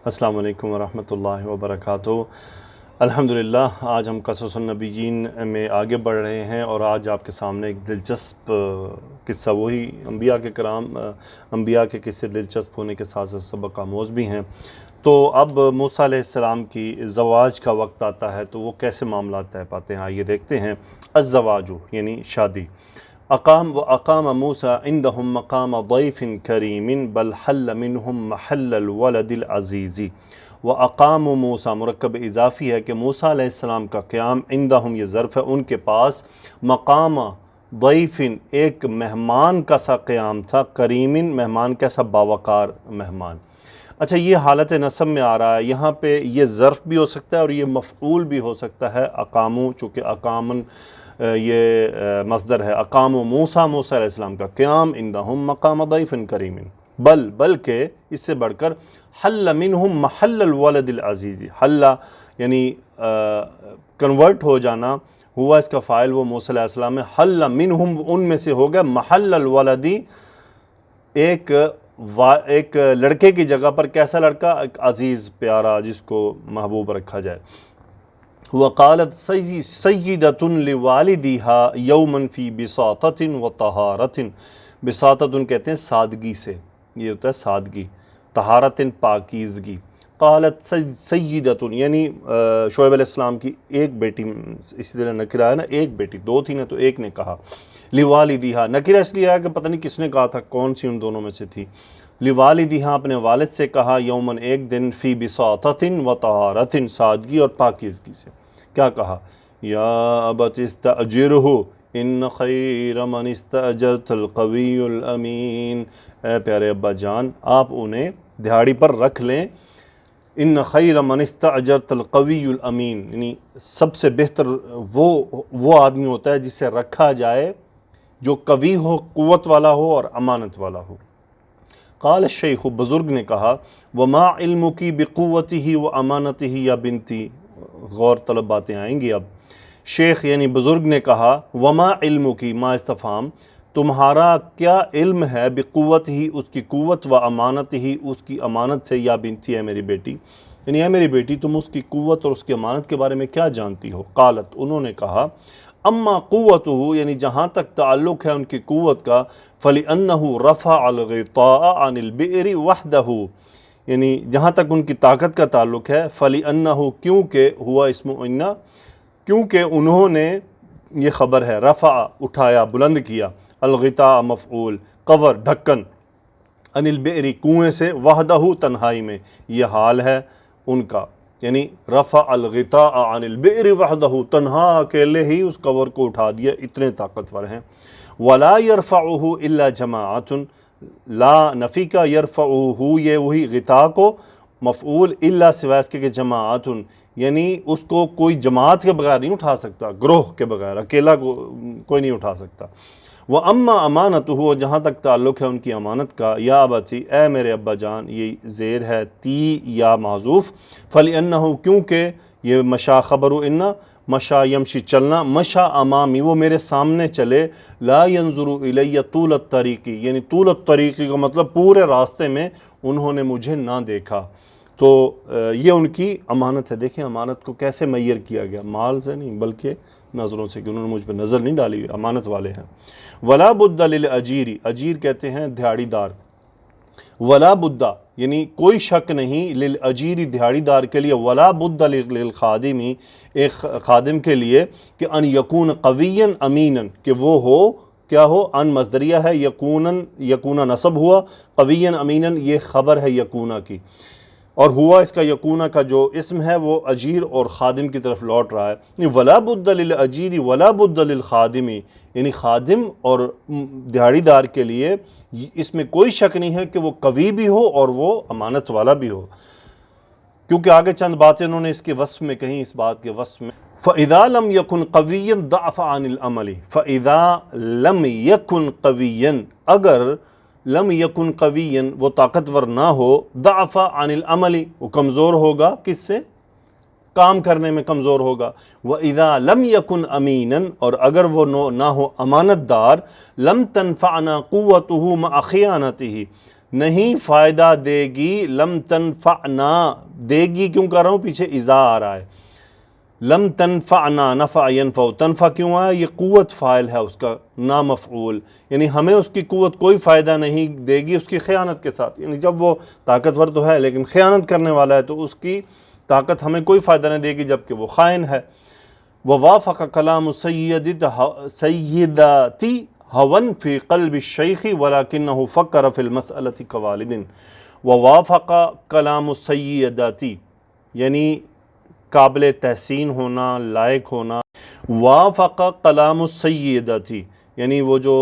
السلام علیکم ورحمۃ اللہ وبرکاتہ۔ الحمدللہ آج ہم قصص ان نبیین میں آگے بڑھ رہے ہیں، اور آج آپ کے سامنے ایک دلچسپ قصہ، وہی انبیاء کے قصے دلچسپ ہونے کے ساتھ ساتھ سبق آموز بھی ہیں۔ تو اب موسیٰ علیہ السلام کی زواج کا وقت آتا ہے، تو وہ کیسے معاملات طے پاتے ہیں آئیے دیکھتے ہیں۔ الزواج یعنی شادی۔ اقام موسیٰ عندہم مقام ضیف کریم بل حل منہم محل الولد العزیز۔ واقام موسیٰ مرکب اضافی ہے کہ موسیٰ علیہ السلام کا قیام عندہم یہ ظرف ہے، ان کے پاس مقام ضیف ایک مہمان کا سا قیام تھا، کریم مہمان کیسا باوقار مہمان۔ اچھا، یہ حالت نصب میں آ رہا ہے، یہاں پہ یہ ظرف بھی ہو سکتا ہے اور یہ مفعول بھی ہو سکتا ہے۔ اقامو چونکہ اقامن یہ مصدر ہے، اقام موسیٰ موسیٰ علیہ السلام کا قیام عندہم مقام ضیف کریم، بلکہ اس سے بڑھ کر حل منہم محل الولد العزیز۔ حل یعنی کنورٹ ہو جانا، ہوا اس کا فاعل وہ موسیٰ علیہ السلام ہے، حل منہم ان میں سے ہو گیا محل الولدی ایک لڑکے کی جگہ پر، کیسا لڑکا؟ ایک عزیز پیارا جس کو محبوب رکھا جائے۔ وقالت سیدۃ لوالدیہا یوما فی بساطۃ وطہارۃ۔ بساطۃ کہتے ہیں سادگی سے، یہ ہوتا ہے سادگی، طہارۃ پاکیزگی۔ قالت سیدۃ یعنی شعیب علیہ السلام کی ایک بیٹی، اسی طرح نکرہ ہے نا، ایک بیٹی، دو تھی نا تو ایک نے کہا، لوالدیہا نکرہ اس لیے ہے کہ پتہ نہیں کس نے کہا تھا، کون سی ان دونوں میں سے تھی۔ لوالدیہا اپنے والد سے کہا، یومن ایک دن، فی بساطۃ وطہارۃ سادگی اور پاکیزگی سے۔ کیا کہا؟ یا ابت استاجرہ ان خیر من استاجرت القوی الامین۔ اے پیارے ابا جان، آپ انہیں دہاڑی پر رکھ لیں۔ ان خیر من استاجرت القوی الامین یعنی سب سے بہتر وہ آدمی ہوتا ہے جسے رکھا جائے جو قوی ہو، قوت والا ہو اور امانت والا ہو۔ قال الشیخ بزرگ نے کہا، وما علمک بقوتہ وامانتہ یا بنتی۔ غور طلب باتیں آئیں گی اب۔ شیخ یعنی بزرگ نے کہا، وما علمک ما استفہام، تمہارا کیا علم ہے، بقوت ہی اس کی قوت، و امانت ہی اس کی امانت سے، یا بنتی ہے میری بیٹی، یعنی اے میری بیٹی تم اس کی قوت اور اس کی امانت کے بارے میں کیا جانتی ہو؟ قالت انہوں نے کہا، اما قوتہ یعنی جہاں تک تعلق ہے ان کی قوت کا، فَلِأَنَّهُ رَفَعَ الْغِطَاءَ عَنِ الْبِئْرِ وَحْدَهُ یعنی جہاں تک ان کی طاقت کا تعلق ہے، فَلِأَنَّهُ کیونکہ ہوا اسم اِنَّا، کیونکہ انہوں نے، یہ خبر ہے، رفع اٹھایا، بلند کیا، الغطاء مفعول، قور ڈھکن، عن البئر کنویں سے، وحدہ تنہائی میں، یہ حال ہے ان کا، یعنی رفع الغطاء عن البئر وحدہ، تنہا اکیلے ہی اس قور کو اٹھا دیا، اتنے طاقتور ہیں۔ ولا يرفعہ الا جماعت، لا نفی کا، یرفعہ یہ وہی غطاء کو، مفعول، الا سوائے اس کے کہ جماعت یعنی اس کو کوئی جماعت کے بغیر نہیں اٹھا سکتا، گروہ کے بغیر اکیلا کوئی نہیں اٹھا سکتا۔ وَأَمَّا أَمَانَتُهُ جہاں تک تعلق ہے ان کی امانت کا، یا ابتی اے میرے ابا جان، یہ زیر ہے تی یا معذوف، فَلِأَنَّهُ کیونکہ یہ مشا خبر ان، مشا یمشی چلنا، مشا امامی وہ میرے سامنے چلے، لا ينظر الی طول الطریق یعنی طول الطریق کا مطلب پورے راستے میں انہوں نے مجھے نہ دیکھا۔ تو یہ ان کی امانت ہے۔ دیکھیں امانت کو کیسے معیر کیا گیا، مال سے نہیں بلکہ نظروں سے، کہ انہوں نے مجھ پہ نظر نہیں ڈالی، امانت والے ہیں۔ ولا بد للاجیر، اجیر کہتے ہیں دہاڑی دار، ولا بد یعنی کوئی شک نہیں، للاجیر دہاڑی دار کے لیے، ولا بد للخادم ایک خادم کے لیے، کہ ان یکون قویا امینا کہ وہ ہو، کیا ہو، ان مصدریہ ہے، یکونا نصب ہوا، قویا امینا یہ خبر ہے یکونا کی، اور ہوا اس کا یکونا کا جو اسم ہے وہ اجیر اور خادم کی طرف لوٹ رہا ہے۔ ولا بد للاجیر ولا بد للخادم یعنی خادم اور دہاڑی دار کے لیے اس میں کوئی شک نہیں ہے کہ وہ قوی بھی ہو اور وہ امانت والا بھی ہو، کیونکہ آگے چند باتیں انہوں نے اس کے وصف میں کہیں، اس بات کے وصف میں، فَإِذَا لَمْ يَكُنْ قَوِيًّا ضَعَفَ عَنِ الْعَمَلِ، فَإِذَا لَمْ يَكُنْ قَوِيًّا اگر لم یکن قویًا وہ طاقتور نہ ہو، ضعف عن العمل وہ کمزور ہوگا، کس سے؟ کام کرنے میں کمزور ہوگا۔ وَإِذَا لَمْ يَكُنْ أَمِينًا اور اگر وہ نہ ہو امانت دار، لَمْ تَنْفَعْنَا قُوَّتُهُ مَعَ خِيَانَتِهِ نہیں فائدہ دے گی، لم تنفعنا، دے گی کیوں کر رہا ہوں، پیچھے اذا آ رہا ہے، لم تنفعنا، نفع ینفع، تنفع کیوں آیا، یہ قوت فاعل ہے اس کا، نا مفعول، یعنی ہمیں اس کی قوت کوئی فائدہ نہیں دے گی اس کی خیانت کے ساتھ، یعنی جب وہ طاقتور تو ہے لیکن خیانت کرنے والا ہے تو اس کی طاقت ہمیں کوئی فائدہ نہیں دے گی جبکہ وہ خائن ہے۔ ووافق کلام سیداتی ہون فی قلب الشیخ ولکنہ فکر فی المسألۃ کوالد۔ ووافق کلام السیداتی یعنی قابل تحسین ہونا، لائق ہونا، وافق کلام السیداتی یعنی وہ جو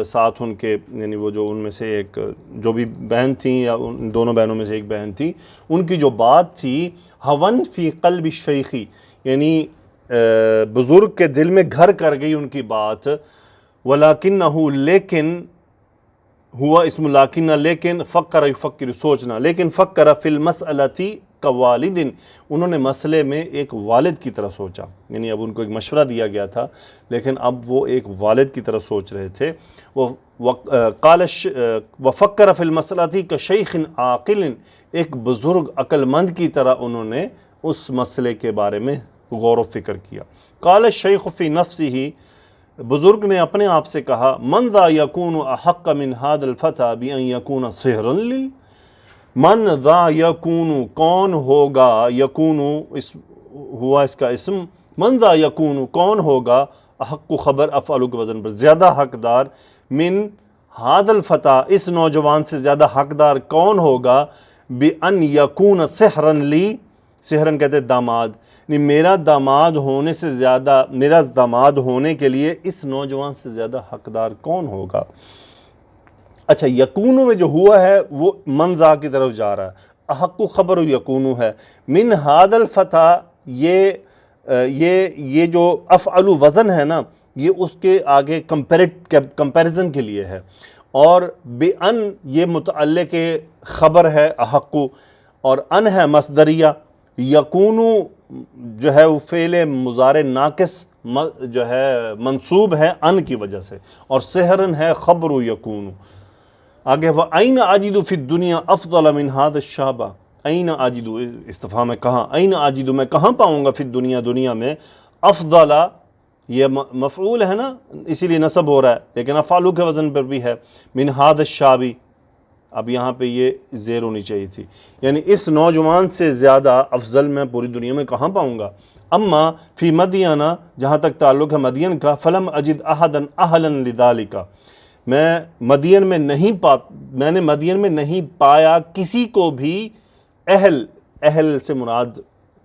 ساتھ ان کے، یعنی وہ جو ان میں سے ایک جو بھی بہن تھیں یا ان دونوں بہنوں میں سے ایک بہن تھی، ان کی جو بات تھی، ہون فی قلب الشیخی یعنی بزرگ کے دل میں گھر کر گئی ان کی بات، ولیکنہ لیکن، ہوا اسم لاکنہ لیکن، فکر یفکر سوچنا، لیکن فکر فی المسألۃ کوالد، انہوں نے مسئلے میں ایک والد کی طرح سوچا، یعنی اب ان کو ایک مشورہ دیا گیا تھا لیکن اب وہ ایک والد کی طرح سوچ رہے تھے۔ قال وفکر فی المسألۃ کشیخ عاقل، ایک بزرگ عقل مند کی طرح انہوں نے اس مسئلے کے بارے میں غور و فکر کیا۔ قال الشیخ فی نفسہ، بزرگ نے اپنے آپ سے کہا، من ذا یکون احق من هذا الفتى بان یکون سحرا لی، من ذا یکون، کون ہوگا، یکون ہوا اس کا اسم، من ذا یکون، کون ہوگا، احق خبر افعل کے وزن پر، زیادہ حقدار، من هذا الفتى، اس نوجوان سے زیادہ حقدار کون ہوگا، بان یکون سحرا لی، سحرن کہتے ہیں داماد، یعنی میرا داماد ہونے سے زیادہ، میرا داماد ہونے کے لیے اس نوجوان سے زیادہ حقدار کون ہوگا۔ اچھا، یکونو میں جو ہوا ہے وہ منزا کی طرف جا رہا ہے، احق خبر یکونو ہے، من هذا الفتى، یہ جو افعل وزن ہے نا، یہ اس کے آگے کمپیریزن کے لیے ہے، اور بِأَن یہ متعلق خبر ہے احق، اور ان ہے مصدریہ، یکونو جو ہے وہ فعل مضارع ناقص جو ہے منصوب ہے ان کی وجہ سے، اور سحرن ہے خبر یکونو۔ آگے وَأَيْنَ أَجِدُ فِي الدُّنْيَا أَفْضَلَ مِنْ هَذَا الشَّابَ، أَيْنَ أَجِدُ استفہام ہے کہاں، أَيْنَ أَجِدُ میں کہاں پاؤں گا، فی الدنیا دنیا میں، افضل یہ مفعول ہے نا اسی لیے نصب ہو رہا ہے لیکن افعلو کے وزن پر بھی ہے، من هذا الشاب، اب یہاں پہ یہ زیر ہونی چاہیے تھی، یعنی اس نوجوان سے زیادہ افضل میں پوری دنیا میں کہاں پاؤں گا۔ اما فی مدینہ، جہاں تک تعلق ہے مدین کا، فلم اجد احدا اہلا لذالک، میں نے مدین میں نہیں پایا کسی کو بھی اہل سے مراد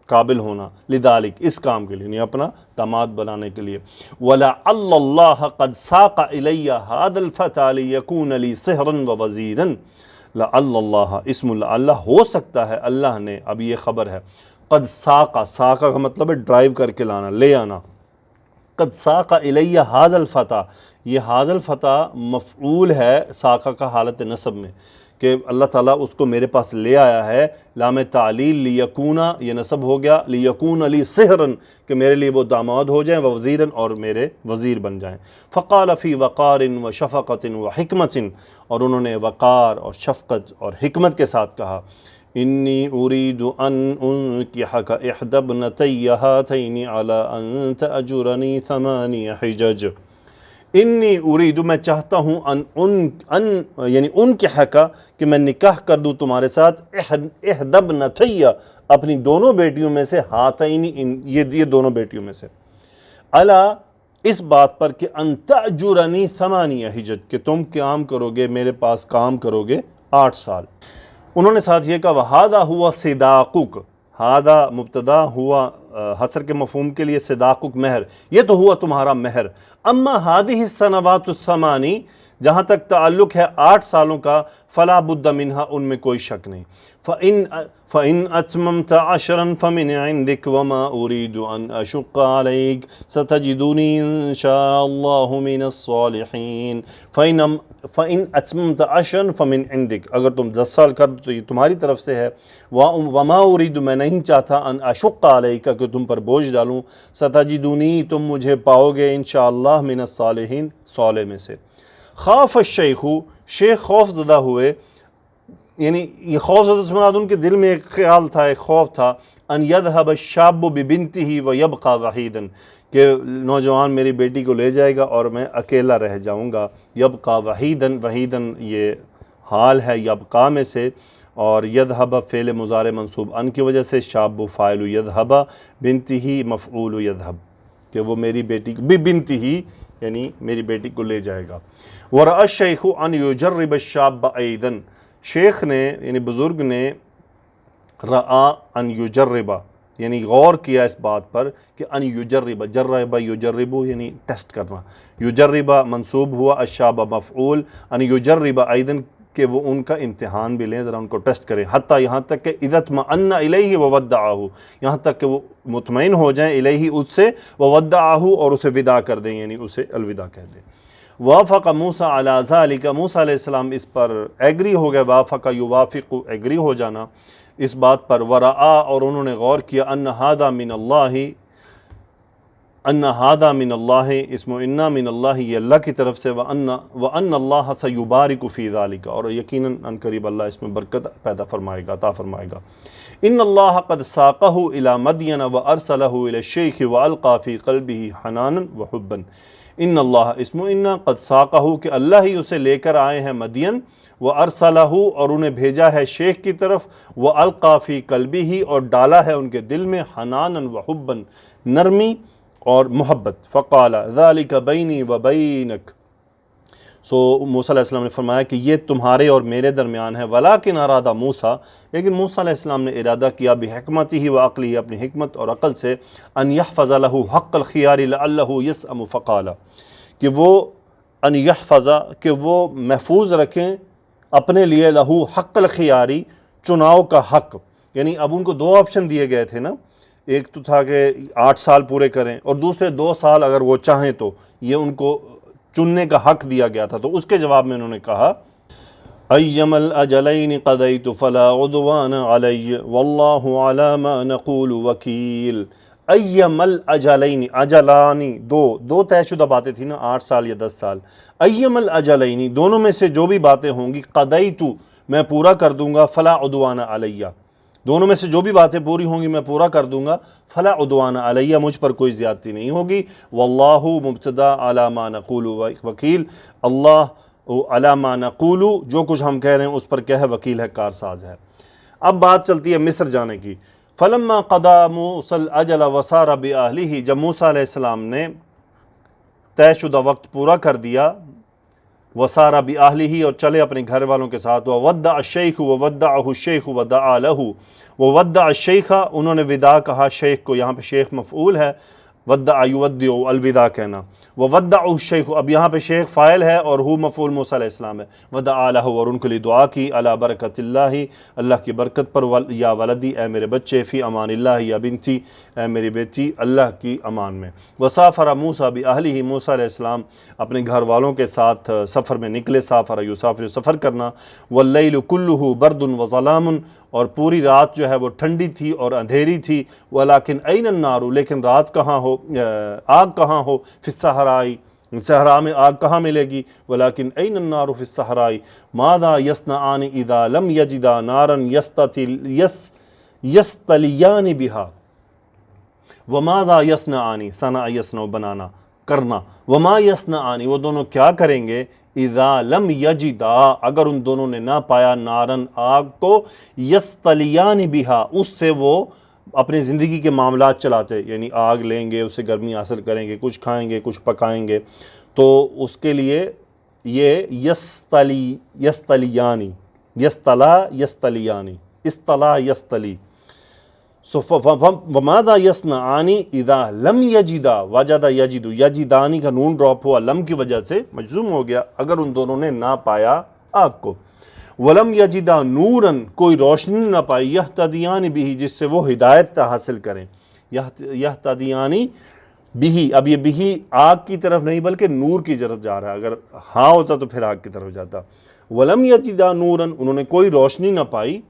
قابل ہونا، لذالک اس کام کے لیے، یعنی اپنا داماد بنانے کے لیے۔ وَلَعَلَّ اللَّهَ قَدْ سَاقَ إِلَيَّ هَذَا الْفَتَى لِيَكُونَ لِي سِحْرًا وَوَزِيرًا، لَعَلَّ اللَّهَ اسم اللہ، ہو سکتا ہے اللہ نے، اب یہ خبر ہے، قد ساقہ کا مطلب ہے ڈرائیو کر کے لانا، لے آنا، قد ساق الیہ هذا الفتى، یہ هذا الفتى مفعول ہے ساقہ کا حالت نصب میں، کہ اللہ تعالیٰ اس کو میرے پاس لے آیا ہے، لام تعلیل لیکونا یہ نصب ہو گیا، لیکون لی سحرن کہ میرے لیے وہ داماد ہو جائیں، وزیرن اور میرے وزیر بن جائیں۔ فقال فی وقار و شفقت و حکمت، اور انہوں نے وقار اور شفقت اور حکمت کے ساتھ کہا، انی ارید ان انکحک احدی ابنتی ہاتین علی ان تأجرنی 8 حجج، انی ارید میں چاہتا ہوں یعنی انکحک کہ میں نکاح کر دوں تمہارے ساتھ، احدی ابنتی اپنی دونوں بیٹیوں میں سے، ہاتین یہ دونوں بیٹیوں میں سے، علی اس بات پر کہ ان تأجرنی 8 حجج کہ تم کام کرو گے میرے پاس، کام کرو گے 8 سال۔ انہوں نے ساتھ یہ کہا وَهَذَا هُوَ صِدَاقُكَ، ہادہ مبتدا ہوا حصر کے مفہوم کے لیے، صداقک مہر، یہ تو ہوا تمہارا مہر۔ اما هذه السنوات الثمانی، جہاں تک تعلق ہے 8 سالوں کا، فلا بد منها، ان میں کوئی شک نہیں، فَإِنْ أَتْمَمْتَ عَشْرًا فَمِنْ عِنْدِكَ وَمَا أُرِيدُ أَنْ أَشُقَّ عَلَيْكَ سَتَجِدُنِي إِنْ شَاءَ اللَّهُ مِنَ الصَّالِحِينَ۔ فَإِنْ أَتْمَمْتَ عَشْرًا فَمِنْ عِنْدِكَ، اگر تم 10 سال کر دو تو یہ تمہاری طرف سے ہے، وَمَا أُرِيدُ میں نہیں چاہتا، أَنْ أَشُقَّ عَلَيْكَ کہ تم پر بوجھ ڈالوں، سَتَجِدُنِي تم مجھے پاؤ گے، انشاءاللہ مِنَ الصَّالِحِينَ صالح میں سے۔ خاف الشیخ، شیخ خوف زدہ ہوئے، یعنی یہ خوف سے مراد ان کے دل میں ایک خیال تھا، ایک خوف تھا، ان یذهب الشاب ببنته ویبقى وحیدا، کہ نوجوان میری بیٹی کو لے جائے گا اور میں اکیلا رہ جاؤں گا. یبقى وحیدا، وحیدا یہ حال ہے یبقى میں سے، اور یذهب فعل مضارع منصوب ان کی وجہ سے، شاب فاعل یذهب، بنته مفعول یذهب، کہ وہ میری بیٹی کو ببنته یعنی میری بیٹی کو لے جائے گا. ورأى الشیخ ان یجرب الشاب ایضا، شیخ نے یعنی بزرگ نے رآ ان یجربا یعنی غور کیا اس بات پر کہ ان یجربا، جربا یجربو یعنی ٹیسٹ کرنا، یجربا منصوب ہوا، الشاب مفعول، ان یجربا ایضا کہ وہ ان کا امتحان بھی لیں، ذرا ان کو ٹیسٹ کریں، حتیٰ یہاں تک کہ اذا اطمأن الیہ وودعہ، یہاں تک کہ وہ مطمئن ہو جائیں الیہ اس سے، وودعہ اور اسے وداع کر دیں یعنی اسے الوداع کہہ دیں. وافق موسیٰ علی ذالک، موسیٰ علیہ السلام اس پر ایگری ہو گئے، وافق یوافق ایگری ہو جانا اس بات پر، ورآ اور انہوں نے غور کیا، ان ھذا من اللہ، ان ھذا من اللہ، اسم انا من اللہ یہ اللہ کی طرف سے، وان اللہ سیبارک فی ذالک، اور یقیناً ان قریب اللہ اس میں برکت پیدا فرمائے گا، عطا فرمائے گا. ان اللہ قد ساقہ الی مدین وارسلہ الی الشیخ والقی فی قلبہ حنانا وحبا. ان اللہ اسم انا قد ساقہ کہ اللہ ہی اسے لے کر آئے ہیں مدین، وارسلہ اور انہیں بھیجا ہے شیخ کی طرف، والقی فی قلبہ اور ڈالا ہے ان کے دل میں، حنانا وحبا نرمی اور محبت. فقال ذالک بینی وبینک، سو موسیٰ علیہ السلام نے فرمایا کہ یہ تمہارے اور میرے درمیان ہے. ولیکن اراد موسیٰ، لیکن موسیٰ علیہ السلام نے ارادہ کیا، بحکمتہ وعقلہ اپنی حکمت اور عقل سے، ان یحفظ لہ حق الخیار لعلہ یسأم، فقال کہ وہ ان یحفظ کہ وہ محفوظ رکھیں اپنے لیے، لہو حق الخیاری چناؤ کا حق. یعنی اب ان کو دو آپشن دیے گئے تھے نا، ایک تو تھا کہ 8 سال پورے کریں، اور دوسرے 2 سال اگر وہ چاہیں تو، یہ ان کو چننے کا حق دیا گیا تھا. تو اس کے جواب میں انہوں نے کہا، ایم الاجلین قضیت فلا عدوان علی واللہ علی ما نقول وکیل. ایم الاجلین، اجلانی دو طے شدہ باتیں تھیں نا، 8 سال یا 10 سال. ایم الاجلین دونوں میں سے جو بھی باتیں ہوں گی، قضیت میں پورا کر دوں گا، فلا عدوان علیہ دونوں میں سے جو بھی باتیں پوری ہوں گی میں پورا کر دوں گا، فلا عدوان علیہ مجھ پر کوئی زیادتی نہیں ہوگی. واللہ مبتدا علی ما نقول وکیل، اللہ علی ما نقول جو کچھ ہم کہہ رہے ہیں اس پر کیا ہے، وکیل ہے، کارساز ہے. اب بات چلتی ہے مصر جانے کی. فلما قضا موسیٰ الاجل وسار باہلہ، جب موسیٰ علیہ السلام نے طے شدہ وقت پورا کر دیا، وسارا باہلہ اور چلے اپنے گھر والوں کے ساتھ، وودع الشیخ وودعہ الشیخ ودعا لہ، وودع الشیخ انہوں نے وداع کہا شیخ کو، یہاں پہ شیخ مفعول ہے، ودع یودع الوداع کہنا، وودع الشیخ اب یہاں پہ شیخ فاعل ہے اور ہو مفعول موسیٰ علیہ السلام ہے، ودعا لہ اور ان کے لیے دعا کی، علی برکت اللہ اللہ کی برکت پر، یا ولدی اے میرے بچے، فی امان اللہ یا بنتی اے میری بیٹی اللہ کی امان میں. وسافر موسیٰ باہلہ موسیٰ علیہ السلام اپنے گھر والوں کے ساتھ سفر میں نکلے، سافر یسافر سفر کرنا، واللیل کلہ برد وظلام اور پوری رات جو ہے وہ ٹھنڈی تھی اور اندھیری تھی. ولیکن این النار لیکن رات کہاں ہو، آگ کہاں ہو، فی الصحراء صحرا میں آگ کہاں ملے گی. ولیکن این النار فی الصحراء ماذا یصنعان اذا لم یجدا نارا یستلیان بہا. وماذا یصنعان، صنع یصنع بنانا کرنا، وما یصنعان وہ دونوں کیا کریں گے، اذا لم یجدا اگر ان دونوں نے نہ پایا، نارن آگ کو، یستلیان بہا اس سے وہ اپنی زندگی کے معاملات چلاتے، یعنی آگ لیں گے، اس سے گرمی حاصل کریں گے، کچھ کھائیں گے، کچھ پکائیں گے. تو اس کے لیے یہ یستلیانی، یستلا یستلیانی، استلا یستلی. وماذا یصنعان اذا لم یجدا، وجد یجد، یجدانی کا نون ڈراپ ہوا، لم کی وجہ سے مجزوم ہو گیا، اگر ان دونوں نے نہ پایا آگ کو. ولم یجدا نوراً کوئی روشنی نہ پائی، یہتدیان بھی جس سے وہ ہدایت حاصل کریں. یہتدیانی بھی، اب یہ بھی آگ کی طرف نہیں بلکہ نور کی طرف جا رہا ہے، اگر ہاں ہوتا تو پھر آگ کی طرف جاتا. ولم یجدا نوراً انہوں نے کوئی روشنی نہ پائی،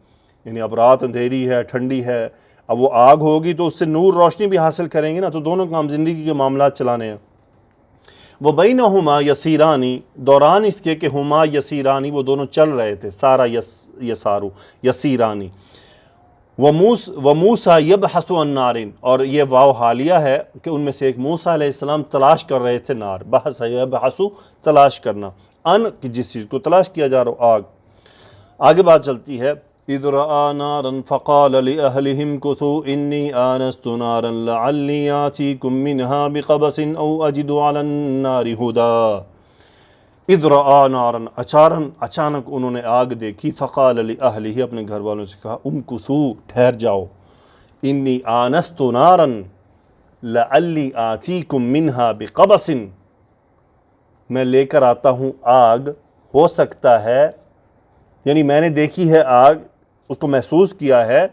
یعنی اب رات اندھیری ہے، ٹھنڈی ہے، اب وہ آگ ہوگی تو اس سے نور روشنی بھی حاصل کریں گے نا، تو دونوں کام زندگی کے معاملات چلانے ہیں. وبینہما یسیرانی، دوران اس کے کہ ہما یسیرانی وہ دونوں چل رہے تھے، سارا یسارو یسیرانی، وموسیٰ یبحث عن نار، اور یہ واو حالیہ ہے کہ ان میں سے ایک موسیٰ علیہ السلام تلاش کر رہے تھے نار، بحث یبحث تلاش کرنا، ان کہ جس چیز کو تلاش کیا جا رہا آگ۔ آگے بات چلتی ہے، اذ رأى نارا فقال لأهلهم كثوا إني آنست نارا لعلي آتيكم منها بقبس أو أجد على النار هدى۔ اذ رأى نارا، اچانک انہوں نے آگ دیکھی، فقال لأهله، اپنے گھر والوں سے کہا، امکثوا، ٹھہر جاؤ، انی آنست نارا لعلی آتیکم منها بقبس، میں لے کر آتا ہوں آگ، ہو سکتا ہے، یعنی میں نے دیکھی ہے آگ، اس کو محسوس کیا ہے،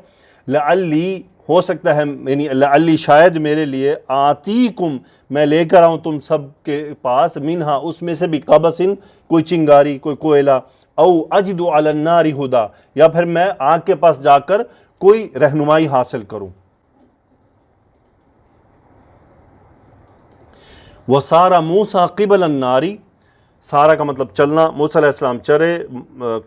لعلی، ہو سکتا ہے، یعنی لعلی شاید میرے لیے، آتیکم، میں لے کر آؤں تم سب کے پاس، منہا، اس میں سے بھی، قبسن، کوئی چنگاری، کوئی کوئلہ، او اجد علی النار ہدا، یا پھر میں آگ کے پاس جا کر کوئی رہنمائی حاصل کروں۔ وَسَارَ مُوسَىٰ قِبَلَ النَّارِ، سارا کا مطلب چلنا، موسیٰ علیہ السلام چرے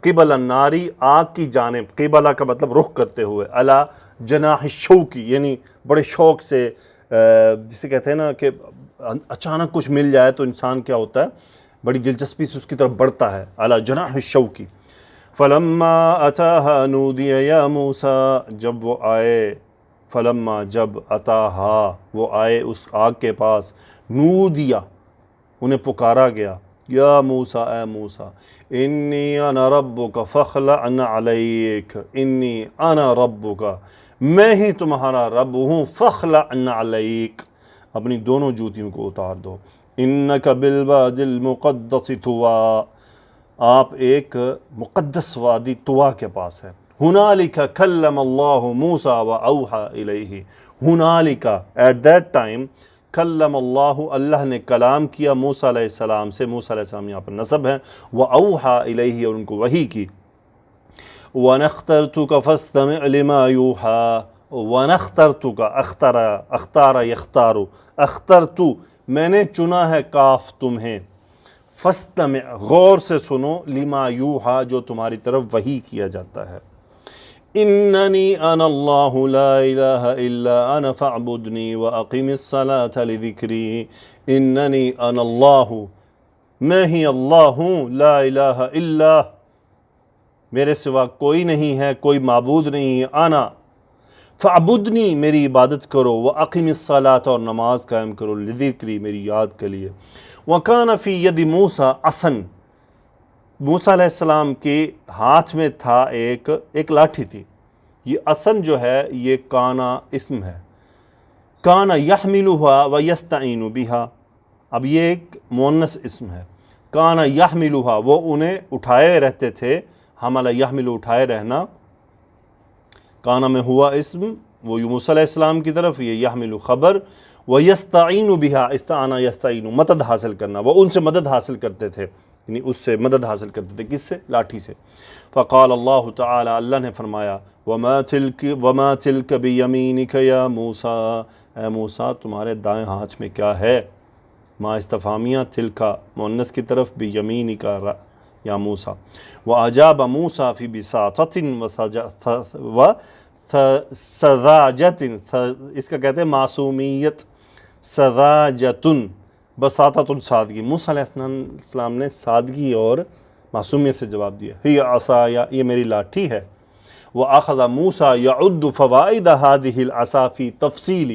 قبل الناری، آگ کی جانب، قبلہ کا مطلب رخ کرتے ہوئے، علی جناح الشوق، یعنی بڑے شوق سے، جسے کہتے ہیں نا کہ اچانک کچھ مل جائے تو انسان کیا ہوتا ہے، بڑی دلچسپی سے اس کی طرف بڑھتا ہے، علی جناح الشوق۔ فلما اتاها نودی یا موسیٰ، جب وہ آئے، فلما، جب، اتاها، وہ آئے اس آگ کے پاس، نودیا، انہیں پکارا گیا، یا موسیٰ، اے موسیٰ، انی انا ربک فاخلع علیک، انی انا ربک، میں ہی تمہارا رب ہوں، فاخلع علیک، اپنی دونوں جوتیوں کو اتار دو، انک بالوادی المقدس طویٰ، آپ ایک مقدس وادی طویٰ کے پاس ہے، ہنالک کلم اللہ موسیٰ واوحی الیہ، ہنالک، ایٹ دیٹ ٹائم، کلم اللہ، اللہ نے کلام کیا موسیٰ علیہ السلام سے، موسیٰ علیہ السلام یہاں پر نسب ہے، وَأَوْحَى إِلَيْهِ، اور ان کو وحی کی، وَنَخْتَرْتُكَ فَاسْتَمِعْ لِمَا يُوحَى، وَنَخْتَرْتُكَ، اختار یختار، اخترتو، میں نے چنا ہے کاف تمہیں، فَاسْتَمِعْ، غور سے سنو، لِمَا يُوحَى، جو تمہاری طرف وحی کیا جاتا ہے، اننی انا اللہ لا الہ الا انا فاعبدنی واقم الصلاة لذکری، اننی انا اللہ، میں ہی اللہ ہوں، لا الہ الا، میرے سوا کوئی نہیں ہے، کوئی معبود نہیں ہے، انا، فاعبدنی، میری عبادت کرو، واقم الصلاة، اور نماز قائم کرو، لذکری، میری یاد کے لیے، وکان فی ید موسیٰ عصا، موسیٰ علیہ السلام کے ہاتھ میں تھا ایک لاٹھی تھی، یہ عصاً جو ہے یہ کانا اسم ہے، کانا یحملھا ویستعین بھا، اب یہ ایک مؤنث اسم ہے، کانا یحملھا، وہ انہیں اٹھائے رہتے تھے، حمل یحمل، اٹھائے رہنا، کانا میں ہوا اسم، وہ موسیٰ علیہ السلام کی طرف، یہ یحمل خبر، ویستعین بھا، استعانہ یستعین، مدد حاصل کرنا، وہ ان سے مدد حاصل کرتے تھے، یعنی اس سے مدد حاصل کرتے تھے، کس سے؟ لاٹھی سے۔ فقال اللہ تعالی، اللہ نے فرمایا، وما تلک بیمینک یا موسیٰ، اے موسیٰ تمہارے دائیں ہاتھ میں کیا ہے؟ ما استفہامیہ، تلکا مؤنث کی طرف، بیمینک یا موسیٰ، واجاب موسیٰ فی بساطۃ وسذاجۃ، اس کا کہتے ہیں معصومیت، سذاجۃ، بساطۃ، سادگی، موسیٰ علیہ السلام نے سادگی اور معصومیت سے جواب دیا، ہی عصایا، یہ میری لاٹھی ہے، وَأَخَذَ مُوسَىٰ يَعُدُّ فَوَائِدَ هَذِهِ الْعَصَا فِي تَفْصِيلِ،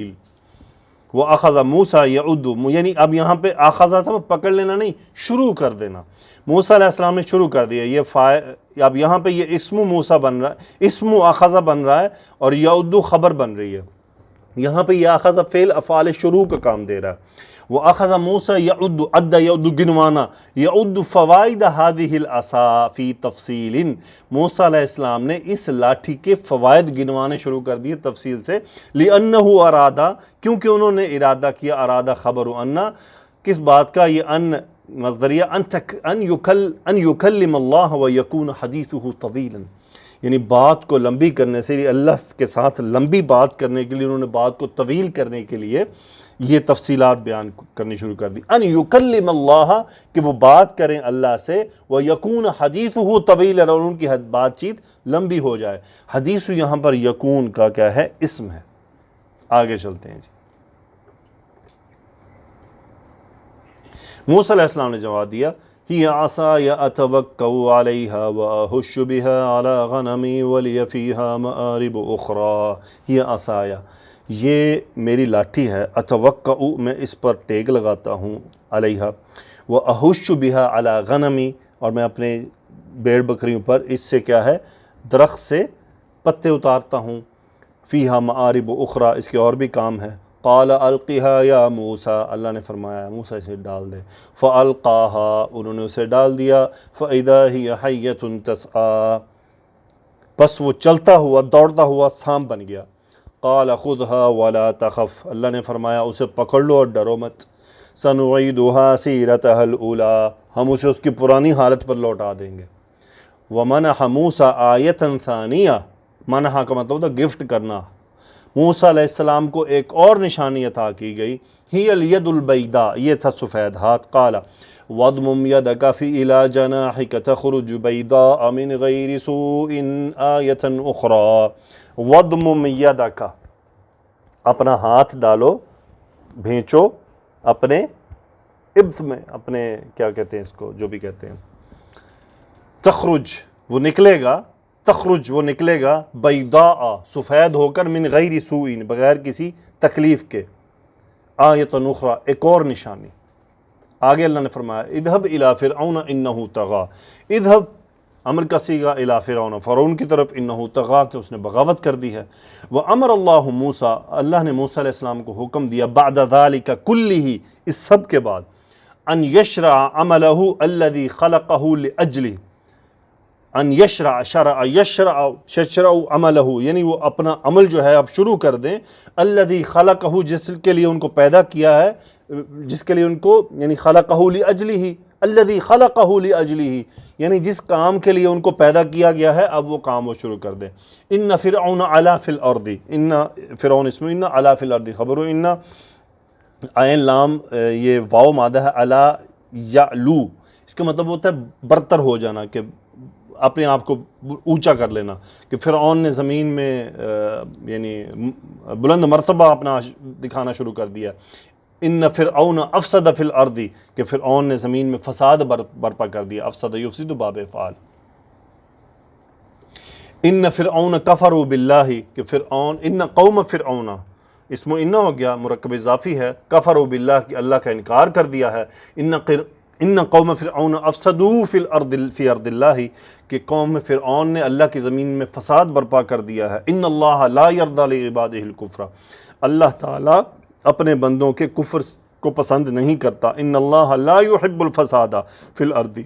وَأَخَذَ مُوسَىٰ يَعُدُّ، یعنی اب یہاں پہ آخذہ سے پکڑ لینا نہیں، شروع کر دینا، موسیٰ علیہ السلام نے شروع کر دیا، یہ اب یہاں پہ یہ اسم موسیٰ بن رہا ہے، اسم آخذہ بن رہا ہے، اور یعُدُّ خبر بن رہی ہے، یہاں پہ یہ آخذہ فعل افعال شروع کا کام دے رہا ہے، وَأَخَذَ مُوسَىٰ يَعُدُّ، عَدَّ يَعُدُّ، گنوانا، يَعُدُّ فَوَائِدَ هَذِهِ الْعَصَا فِي تَفْصِيلٍ، موسیٰ علیہ السلام نے اس لاٹھی کے فوائد گنوانے شروع کر دیے تفصیل سے، لِأَنَّهُ أَرَادَ، کیونکہ انہوں نے ارادہ کیا، ارادہ خبر اَنَّ، کس بات کا؟ یہ ان مصدریہ، ان یکلم اللہ ویکون حدیثہ طویلا، یعنی بات کو لمبی کرنے سے، اللہ کے ساتھ لمبی بات کرنے کے لیے انہوں نے بات کو طویل کرنے کے لیے یہ تفصیلات بیان کرنی شروع کر دی۔ ان یکلم اللہ، کہ وہ بات کریں اللہ سے، ویکون حدیثہ طویلا، اور ان کی بات چیت لمبی ہو جائے۔ حدیث یہاں پر یکون کا کیا ہے؟ اسم ہے۔ آگے چلتے ہیں جی۔ موسیٰ علیہ السلام نے جواب دیا، ہی عصای اتوکأ علیہا واہش بہا علی غنمی ولی فیہا مآرب اخری۔ ہی عصای، یہ میری لاٹھی ہے، اتوکأ، میں اس پر ٹیک لگاتا ہوں، علیہا، واہش بہا علی غنمی، اور میں اپنے بیڑ بکریوں پر اس سے کیا ہے؟ درخت سے پتے اتارتا ہوں، فیہا مآرب اخری، اس کے اور بھی کام ہے۔ قال القها یا موسیٰ، اللہ نے فرمایا موسیٰ اسے ڈال دے۔ فالقاها، انہوں نے اسے ڈال دیا۔ فاذا هی حیۃ تسعی، بس وہ چلتا ہوا دوڑتا ہوا سانپ بن گیا۔ قال خذها ولا تخف، اللہ نے فرمایا اسے پکڑ لو اور ڈرو مت۔ سنعیدها سیرتها الاولی، ہم اسے اس کی پرانی حالت پر لوٹا دیں گے۔ ومنح موسیٰ آیۃ ثانیہ، منح کا مطلب ہوتا گفٹ کرنا۔ موسیٰ علیہ السلام کو ایک اور نشانی عطا کی گئی، ہی الید البیضاء، یہ تھا سفید ہاتھ۔ قال وَاضْمُمْ يَدَكَ فِي إِلَى جَنَاحِكَ تَخْرُجْ بَيْضَاءَ مِنْ غَيْرِ سُوءٍ آیَةً أُخْرَى۔ وَاضْمُمْ يَدَكَ، اپنا ہاتھ ڈالو، بھینچو اپنے ابط میں، اپنے کیا کہتے ہیں اس کو، جو بھی کہتے ہیں، تخرج، وہ نکلے گا، تخرج، وہ نکلے گا، بیضاء، سفید ہو کر، من غیر سوء، بغیر کسی تکلیف کے، آیۃ اخری، ایک اور نشانی۔ آگے اللہ نے فرمایا اذهب الی فرعون انہ طغی، اذهب امر کا صیغہ، الی فرعون، فرعون کی طرف، انہ طغی، کہ اس نے بغاوت کر دی ہے۔ وامر اللہ موسیٰ، اللہ نے موسیٰ علیہ السلام کو حکم دیا، بعد ذلک کلہ، اس سب کے بعد، ان یشرع عملہ الذی خلقہ لاجلہ، ان یشرع، شرع، یشرع عملہ، یعنی وہ اپنا عمل جو ہے اب شروع کر دیں، الذی خلقہ، جس کے لیے ان کو پیدا کیا ہے، جس کے لیے ان کو، یعنی خلقہ لأجلہ، الذی خلقہ لأجلہ، یعنی جس کام کے لیے ان کو پیدا کیا گیا ہے، اب وہ کام وہ شروع کر دیں۔ ان فرعون علا فی الارض، ان فرعون اسم ان، علا فی الارض خبر، ان عین لام، یہ واو مادہ ہے، علا یعلو، اس کا مطلب ہوتا ہے برتر ہو جانا، کہ اپنے آپ کو اونچا کر لینا، کہ فرعون نے زمین میں یعنی بلند مرتبہ اپنا دکھانا شروع کر دیا۔ ان فرعون افسد فی الارض، کہ فرعون نے زمین میں فساد برپا کر دیا، افسد یفسد باب افعال۔ ان فرعون کفروا باللہ، کہ فرعون، ان قوم فرعون، اسم ان ہو گیا، مرکب اضافی ہے، کفروا باللہ، کہ اللہ کا انکار کر دیا ہے۔ ان قوم فرعون افسدوا فی الارض، فی ارض اللہ، کہ قوم فرعون نے اللہ کی زمین میں فساد برپا کر دیا ہے۔ ان اللہ لا یرضی لعبادہ الکفر، اللہ تعالیٰ اپنے بندوں کے کفر کو پسند نہیں کرتا۔ ان اللہ لا یحب الفساد فی الارض،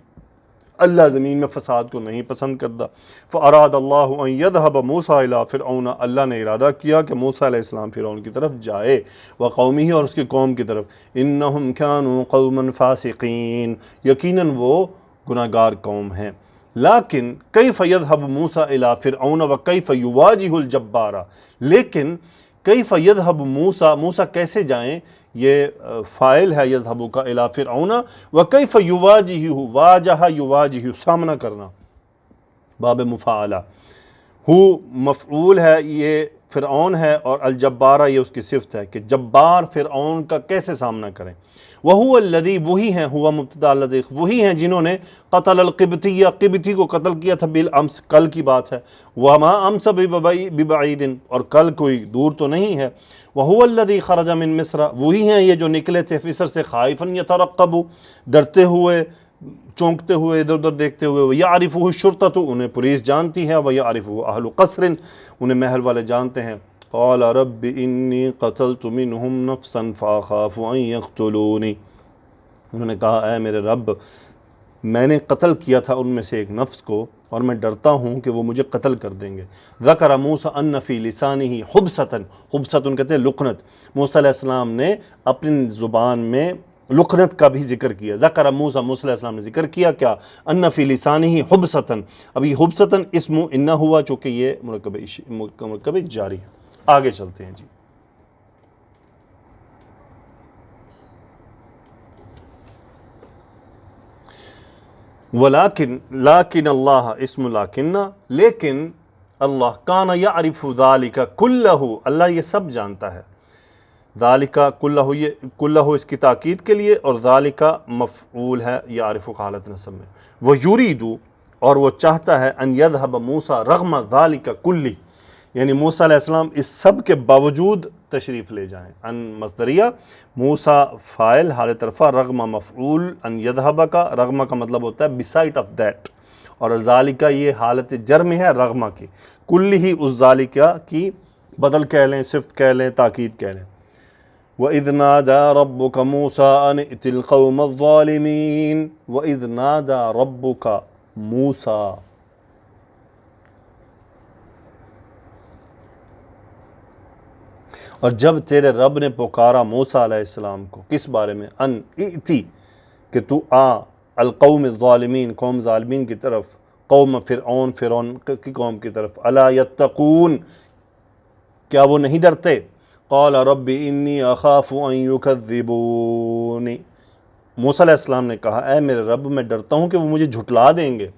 اللہ زمین میں فساد کو نہیں پسند کرتا۔ فاراد اللہ ان یذهب موسیٰ الی فرعون، اللہ نے ارادہ کیا کہ موسیٰ علیہ السلام فرعون کی طرف جائے، وقومہ، اور اس کی قوم کی طرف، انہم کانوا قوما فاسقین، یقیناً وہ گناہ گار قوم ہیں۔ لیکن کیف یذهب موسیٰ الی فرعون وکیف یواجہ الجبار، لیکن کیف یذهب موسیٰ، موسیٰ کیسے جائیں، یہ فاعل ہے یذهب کا، الی فرعون، وکیف یواجہ، واجہ یواجہ، سامنا کرنا، باب مفاعلہ، ہو مفعول ہے، یہ فرعون ہے، اور الجبارہ یہ اس کی صفت ہے، کہ جبار فرعون کا کیسے سامنا کریں۔ وَهُوَ الَّذِي، وہی ہیں، ہوا مبتدا الذی، وہی ہیں جنہوں نے قتل القبطیہ، قبطی کو قتل کیا تھا، بالامس، کل کی بات ہے، وَمَا أَمْسَ بِبَعِيدٍ، اور کل کوئی دور تو نہیں ہے، وَهُوَ الَّذِي خَرَجَ مِن مصر، وہی ہیں یہ جو نکلے تھے مصر سے، خائفاً يَتَرَقَّبُ، ڈرتے ہوئے، چونکتے ہوئے، ادھر ادھر دیکھتے ہوئے، وَيَعْرِفُهُ الشُّرْطَةُ، انہیں پولیس جانتی ہے، وَيَعْرِفُهُ أَهْلُ قَصْرٍ، انہیں محل والے جانتے ہیں۔ قَالَ رَبِّ إِنِّي قَتَلْتُ مِنْهُمْ نَفْسًا فَأَخَافُ أَنْ يَقْتُلُونِ، انہوں نے کہا اے میرے رب، میں نے قتل کیا تھا ان میں سے ایک نفس کو، اور میں ڈرتا ہوں کہ وہ مجھے قتل کر دیں گے۔ ذکر موسیٰ ان فی لسانہ حبستن، حبستن کہتے ہیں لقنت، موسیٰ علیہ السلام نے اپنی زبان میں لقنت کا بھی ذکر کیا. ذکر موسیٰ، موسیٰ علیہ السلام نے ذکر کیا کیا؟ ان فی لسانہ حبستن. ابھی حبستن اسم انہ ہوا چونکہ یہ مرکب جاری ہے. آگے چلتے ہیں جی. لیکن اللہ اسم لیکن، لیکن اللہ کان یعرف ذالک کلہ، اللہ یہ سب جانتا ہے. ذالک کلہ، یہ کلہ اس کی تاکید کے لیے، اور ذالک مفعول ہے یعرف کا حالت نصب میں. وہ یرید، اور وہ چاہتا ہے، ان یذهب موسیٰ رغم ذالک کلی، یعنی موسیٰ علیہ السلام اس سب کے باوجود تشریف لے جائیں. ان مصدریہ، موسیٰ فاعل حالت رفع، رغم مفعول، ان یذهب کا، رغم کا مطلب ہوتا ہے بسائٹ آف دیٹ، اور ذالکہ یہ حالت جرم ہے رغم کی. کل ہی اس ذالکہ کی بدل کہہ لیں، صفت کہہ لیں، تاکید کہہ لیں. وَإِذْ نَادَى رَبُّكَ مُوسَىٰ أَنِ ائْتِ الْقَوْمَ الظَّالِمِينَ. وَإِذْ نَادَى رَبُّكَ مُوسَىٰ، اور جب تیرے رب نے پکارا موسیٰ علیہ السلام کو، کس بارے میں؟ ان ائتی، کہ تو آ، القوم الظالمین، قوم ظالمین کی طرف، قوم فرعون، فرعون کی قوم کی طرف. الا یتقون، کیا وہ نہیں ڈرتے؟ قال رب انی اخاف ان یکذبون. موسیٰ علیہ السلام نے کہا، اے میرے رب میں ڈرتا ہوں کہ وہ مجھے جھٹلا دیں گے.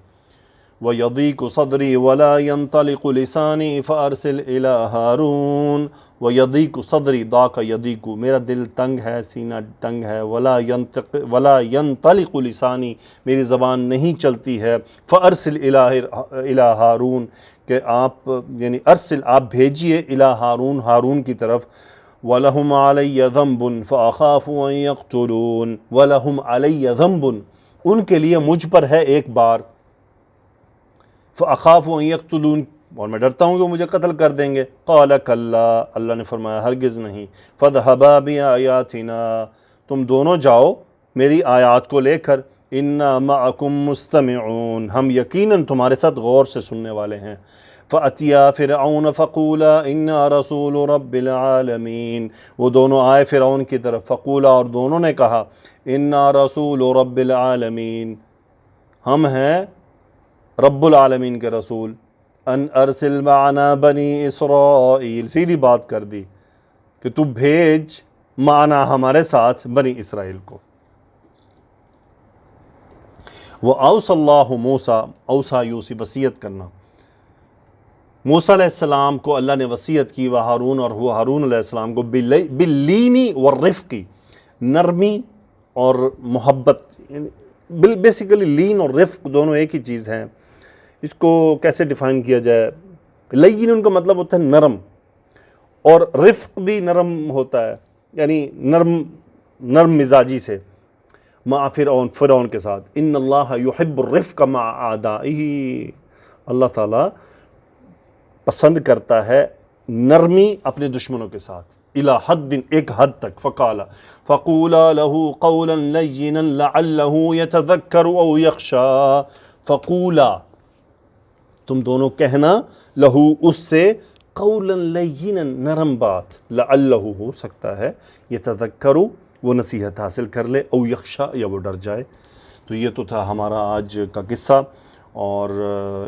وَيَضِيقُ صَدْرِي وَلَا يَنْطَلِقُ لِسَانِي فَأَرْسِلْ إِلَىٰ هَارُونَ. وَيَضِيقُ صَدْرِي، ضاق يضيق، میرا دل تنگ ہے، سینہ تنگ ہے. وَلَا يَنْطَلِقُ لِسَانِي، میری زبان نہیں چلتی ہے. فَأَرْسِلْ إِلَىٰ هَارُونَ، کہ آپ یعنی ارسل، آپ بھیجیے، الى ہارون، ہارون کی طرف. وَلَهُمْ عَلَيَّ ذَنْبٌ فَأَخَافُ أَن يَقْتُلُونَ. وَلَهُمْ عَلَيَّ ذَنْبٌ، ان کے لیے مجھ پر ہے ایک بار. فَأَخَافُ أَن يَقْتُلُونَ، اور میں ڈرتا ہوں کہ وہ مجھے قتل کر دیں گے. قَالَ كَلَّا، اللہ نے فرمایا ہرگز نہیں. فَاذْهَبَا بِآيَاتِنَا، تم دونوں جاؤ میری آیات کو لے کر. اِنَّا مَعَكُمْ مُسْتَمِعُونَ، ہم یقیناً تمہارے ساتھ غور سے سننے والے ہیں. فَأَتِيَا فِرْعَوْنَ فَقُولَا إِنَّا رَسُولُ رَبِّ الْعَالَمِينَ. وہ دونوں آئے فرعون کی طرف. فقولا، اور دونوں نے کہا، إِنَّا رَسُولُ رَبِّ الْعَالَمِينَ، ہم ہیں رب العالمین کے رسول. ان ارسل معنا بنی اسرائیل، سیدھی بات کر دی کہ تو بھیج معنا، ہمارے ساتھ، بنی اسرائیل کو. وَأَوْصَى اللَّهُ مُوسَىٰ، اوصا یوسی، وصیت کرنا. موسیٰ علیہ السلام کو اللہ نے وصیت کی، وہ ہارون، اور وہ ہارون علیہ السلام کو، باللینی والرفقی، نرمی اور محبت. بیسیکلی لین اور رفق دونوں ایک ہی چیز ہیں. اس کو کیسے ڈیفائن کیا جائے؟ لین ان کا مطلب ہوتا ہے نرم، اور رفق بھی نرم ہوتا ہے، یعنی نرم مزاجی سے. مع فرعون، فرعون کے ساتھ. ان اللہ یحب الرفق مع اعدائہ، اللہ تعالیٰ پسند کرتا ہے نرمی اپنے دشمنوں کے ساتھ. الی حد، ایک حد تک. فقولا له قولا لینا لعلہ یتذکر او یخشی. فقولا، تم دونوں کہنا، لہو، اس سے، قولا لینا، نرم بات، لعلہ، ہو سکتا ہے، یتذکر، وہ نصیحت حاصل کر لے، او یخشی، یا وہ ڈر جائے. تو یہ تو تھا ہمارا آج کا قصہ، اور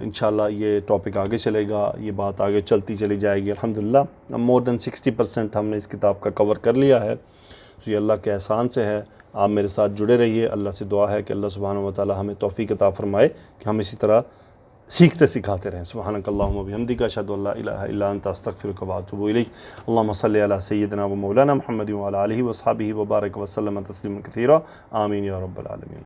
انشاءاللہ یہ ٹاپک آگے چلے گا، یہ بات آگے چلتی چلی جائے گی. الحمدللہ مور دین 60% ہم نے اس کتاب کا کور کر لیا ہے. تو یہ اللہ کے احسان سے ہے. آپ میرے ساتھ جڑے رہیے. اللہ سے دعا ہے کہ اللہ سبحانہ و تعالی ہمیں توفیق عطا فرمائے کہ ہم اسی طرح سیکھتے سکھاتے رہیں. سبحانک اللہم و بحمدک، اشہد ان لا الہ الا انت، استغفرک و اتوب الیک. اللہم صلی علی سیدنا و مولانا محمد و علی آلہ و صحبہ و بارک وسلم تسلیما کثیرا. آمین یا رب العالمین.